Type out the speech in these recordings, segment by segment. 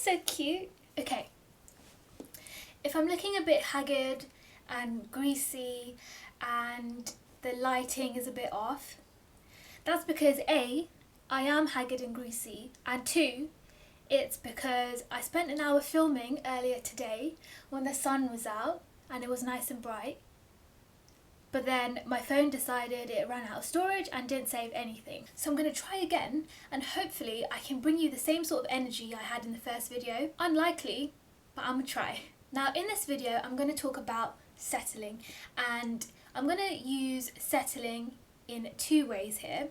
so cute. Okay, if I'm looking a bit haggard and greasy and the lighting is a bit off, that's because A, I am haggard and greasy, and 2, it's because I spent an hour filming earlier today when the sun was out and it was nice and bright. But then my phone decided it ran out of storage and didn't save anything. So I'm going to try again and hopefully I can bring you the same sort of energy I had in the first video. Unlikely, but I'm going to try. Now in this video I'm going to talk about settling, and I'm going to use settling in 2 ways here.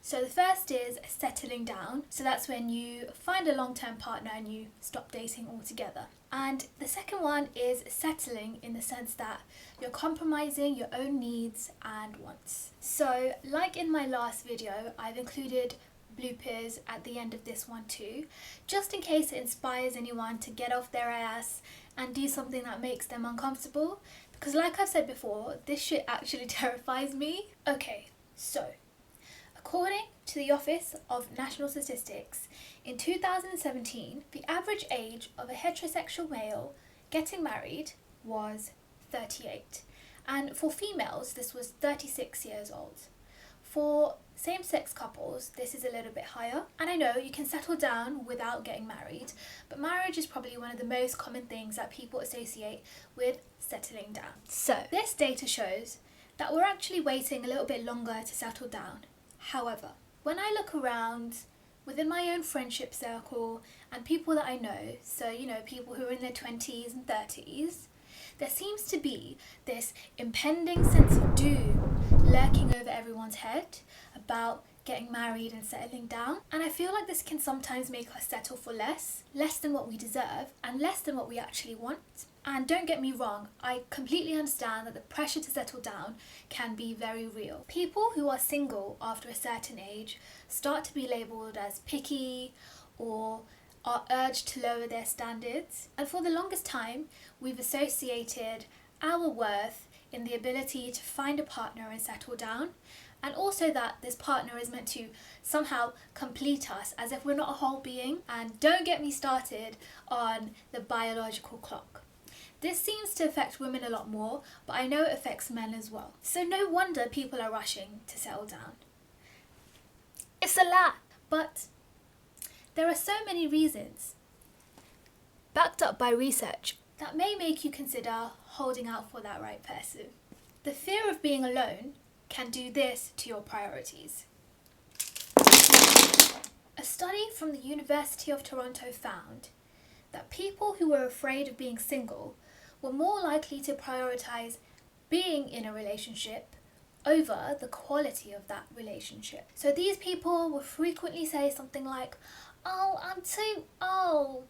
So the first is settling down. So that's when you find a long-term partner and you stop dating altogether. And the second one is settling in the sense that you're compromising your own needs and wants. So like in my last video, I've included bloopers at the end of this one too, just in case it inspires anyone to get off their ass and do something that makes them uncomfortable. Because like I've said before, this shit actually terrifies me. Okay, so according to the Office of National Statistics, in 2017, the average age of a heterosexual male getting married was 38. And for females, this was 36 years old. For same-sex couples, this is a little bit higher. And I know you can settle down without getting married, but marriage is probably one of the most common things that people associate with settling down. So this data shows that we're actually waiting a little bit longer to settle down. However, when I look around within my own friendship circle and people that I know, so people who are in their 20s and 30s, there seems to be this impending sense of doom lurking over everyone's head about getting married and settling down. And I feel like this can sometimes make us settle for less than what we deserve and less than what we actually want. And don't get me wrong, I completely understand that the pressure to settle down can be very real. People who are single after a certain age start to be labelled as picky or are urged to lower their standards. And for the longest time, we've associated our worth in the ability to find a partner and settle down, and also that this partner is meant to somehow complete us as if we're not a whole being. And don't get me started on the biological clock. This seems to affect women a lot more, but I know it affects men as well. So no wonder people are rushing to settle down. It's a lot, but there are so many reasons, backed up by research, that may make you consider holding out for that right person. The fear of being alone can do this to your priorities. A study from the University of Toronto found that people who were afraid of being single were more likely to prioritise being in a relationship over the quality of that relationship. So these people will frequently say something like, "Oh, I'm too old,"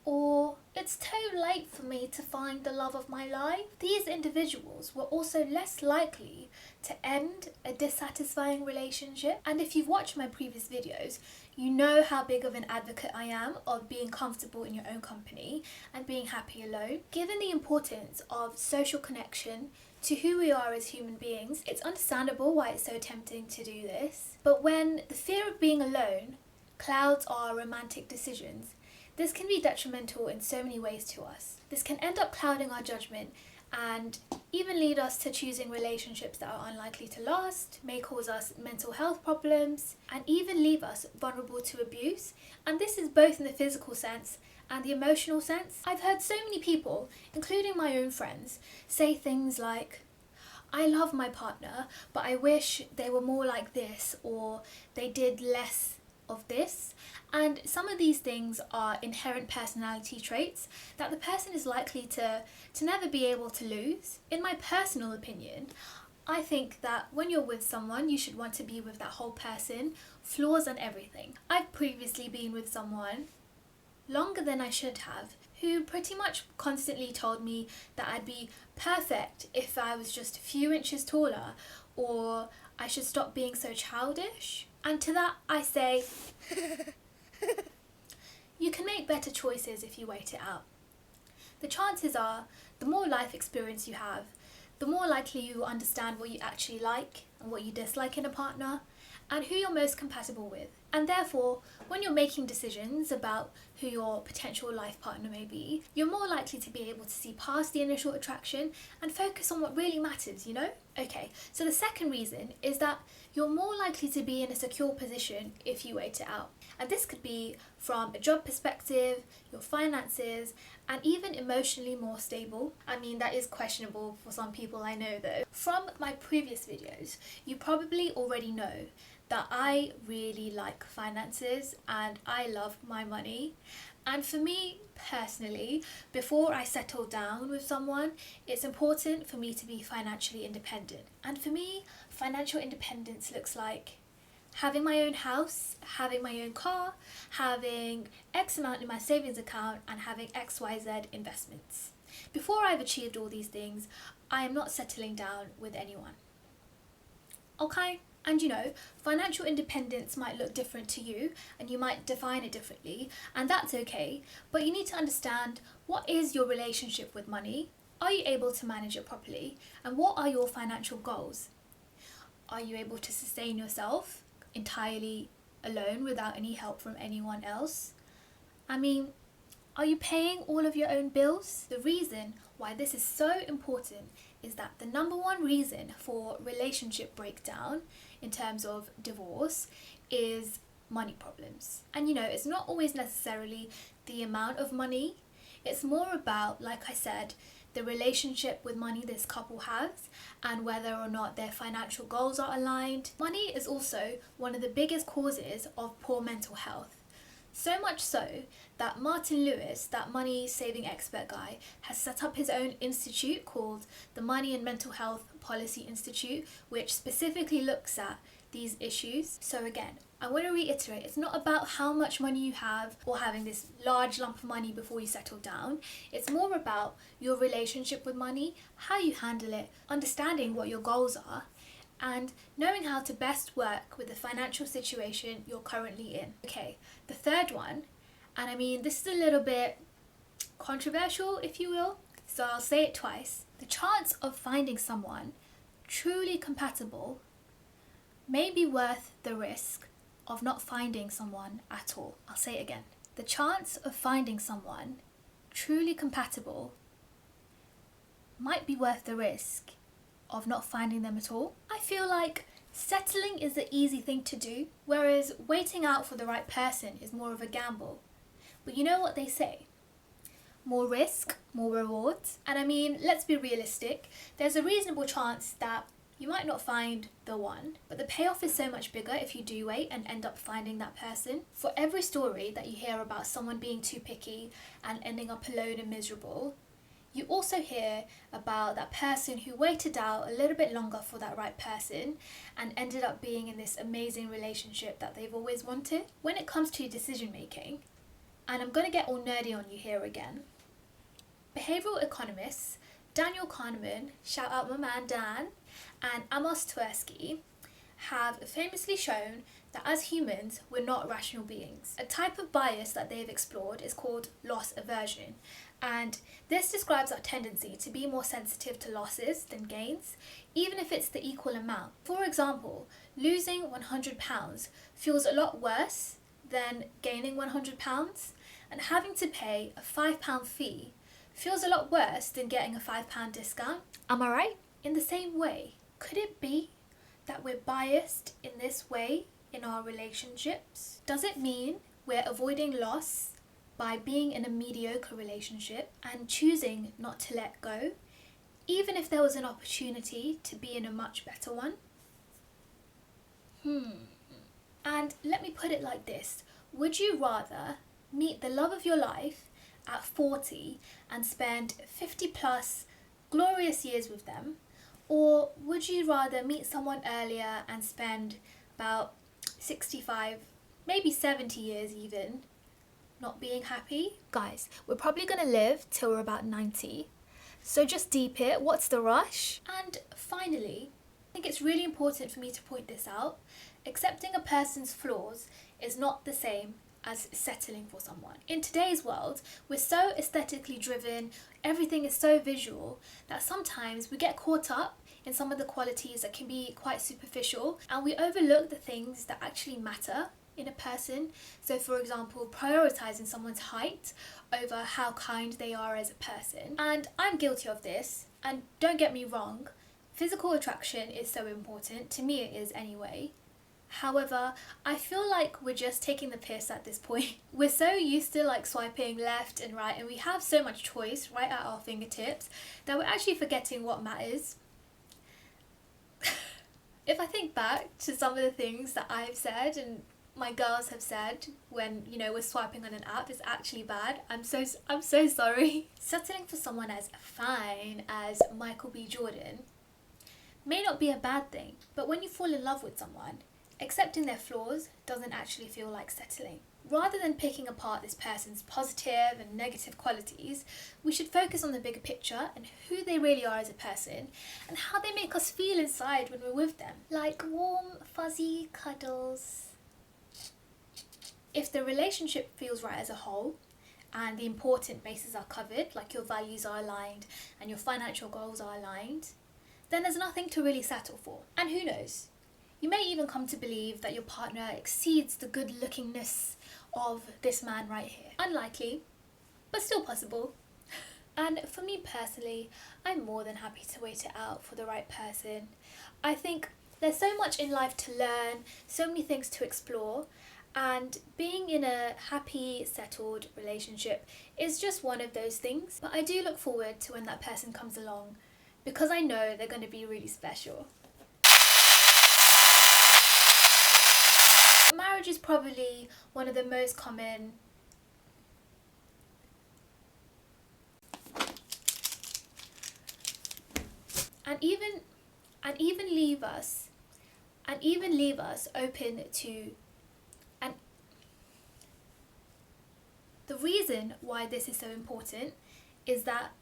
or "It's too late for me to find the love of my life." These individuals were also less likely to end a dissatisfying relationship. And if you've watched my previous videos, you know how big of an advocate I am of being comfortable in your own company and being happy alone. Given the importance of social connection to who we are as human beings, it's understandable why it's so tempting to do this. But when the fear of being alone clouds our romantic decisions, this can be detrimental in so many ways to us. This can end up clouding our judgment and even lead us to choosing relationships that are unlikely to last, may cause us mental health problems, and even leave us vulnerable to abuse. And this is both in the physical sense and the emotional sense. I've heard so many people, including my own friends, say things like, "I love my partner, but I wish they were more like this," or "they did less of this." And some of these things are inherent personality traits that the person is likely to never be able to lose. In my personal opinion, I think that when you're with someone, you should want to be with that whole person, flaws and everything. I've previously been with someone, longer than I should have, who pretty much constantly told me that I'd be perfect if I was just a few inches taller, or I should stop being so childish. And to that I say, you can make better choices if you wait it out. The chances are, the more life experience you have, the more likely you understand what you actually like and what you dislike in a partner, and who you're most compatible with. And therefore, when you're making decisions about who your potential life partner may be, you're more likely to be able to see past the initial attraction and focus on what really matters, you know? Okay, so the second reason is that you're more likely to be in a secure position if you wait it out. And this could be from a job perspective, your finances, and even emotionally more stable. I mean, that is questionable for some people, I know though. From my previous videos, you probably already know that I really like finances and I love my money. And for me personally, before I settle down with someone, it's important for me to be financially independent. And for me, financial independence looks like having my own house, having my own car, having X amount in my savings account, and having XYZ investments. Before I've achieved all these things, I am not settling down with anyone. Okay? And you know, financial independence might look different to you and you might define it differently, and that's okay, but you need to understand, what is your relationship with money? Are you able to manage it properly? And what are your financial goals? Are you able to sustain yourself entirely alone without any help from anyone else? I mean, are you paying all of your own bills? The reason why this is so important is that the number one reason for relationship breakdown in terms of divorce is money problems. And you know, it's not always necessarily the amount of money, it's more about, like I said, the relationship with money this couple has and whether or not their financial goals are aligned. Money is also one of the biggest causes of poor mental health. So much so that Martin Lewis, that money saving expert guy, has set up his own institute called the Money and Mental Health Policy Institute, which specifically looks at these issues. So again, I want to reiterate, it's not about how much money you have or having this large lump of money before you settle down. It's more about your relationship with money, how you handle it, understanding what your goals are, and knowing how to best work with the financial situation you're currently in. Okay, the third one, and I mean, this is a little bit controversial, if you will, so I'll say it twice. The chance of finding someone truly compatible may be worth the risk of not finding someone at all. I'll say it again. The chance of finding someone truly compatible might be worth the risk of not finding them at all. I feel like settling is the easy thing to do, whereas waiting out for the right person is more of a gamble. But you know what they say? More risk, more rewards. And I mean, let's be realistic. There's a reasonable chance that you might not find the one, but the payoff is so much bigger if you do wait and end up finding that person. For every story that you hear about someone being too picky and ending up alone and miserable, you also hear about that person who waited out a little bit longer for that right person and ended up being in this amazing relationship that they've always wanted. When it comes to decision making, and I'm going to get all nerdy on you here again, behavioural economists Daniel Kahneman, shout out my man Dan, and Amos Tversky have famously shown that as humans, we're not rational beings. A type of bias that they've explored is called loss aversion, and this describes our tendency to be more sensitive to losses than gains, even if it's the equal amount. For example, losing £100 feels a lot worse than gaining £100, and having to pay a £5 fee feels a lot worse than getting a £5 discount. Am I right? In the same way, could it be that we're biased in this way in our relationships? Does it mean we're avoiding loss by being in a mediocre relationship and choosing not to let go, even if there was an opportunity to be in a much better one? And let me put it like this. Would you rather meet the love of your life at 40 and spend 50 plus glorious years with them, or would you rather meet someone earlier and spend about 65, maybe 70 years even, not being happy? Guys, we're probably going to live till we're about 90, so just deep it, what's the rush? And finally, I think it's really important for me to point this out. Accepting a person's flaws is not the same as settling for someone. In today's world, we're so aesthetically driven, everything is so visual, that sometimes we get caught up in some of the qualities that can be quite superficial, and we overlook the things that actually matter in a person. So for example, prioritizing someone's height over how kind they are as a person. And I'm guilty of this, and don't get me wrong, physical attraction is so important, to me it is anyway. However, I feel like we're just taking the piss at this point. We're so used to like swiping left and right, and we have so much choice right at our fingertips that we're actually forgetting what matters. If I think back to some of the things that I've said and my girls have said when, you know, we're swiping on an app, is actually bad. I'm so sorry. Settling for someone as fine as Michael B. Jordan may not be a bad thing, but when you fall in love with someone, accepting their flaws doesn't actually feel like settling. Rather than picking apart this person's positive and negative qualities, we should focus on the bigger picture and who they really are as a person and how they make us feel inside when we're with them. Like warm, fuzzy cuddles. If the relationship feels right as a whole, and the important bases are covered, like your values are aligned and your financial goals are aligned, then there's nothing to really settle for. And who knows? You may even come to believe that your partner exceeds the good-lookingness of this man right here. Unlikely, but still possible. And for me personally, I'm more than happy to wait it out for the right person. I think there's so much in life to learn, so many things to explore, and being in a happy, settled relationship is just one of those things. But I do look forward to when that person comes along, because I know they're going to be really special. Marriage is probably one of the most common and even leave us open to. And the reason why this is so important is that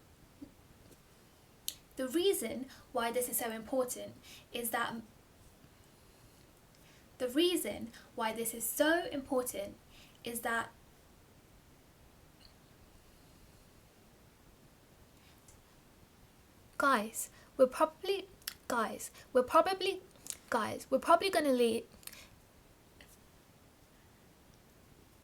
the reason why this is so important is that the reason why this is so important is that we're probably gonna leave.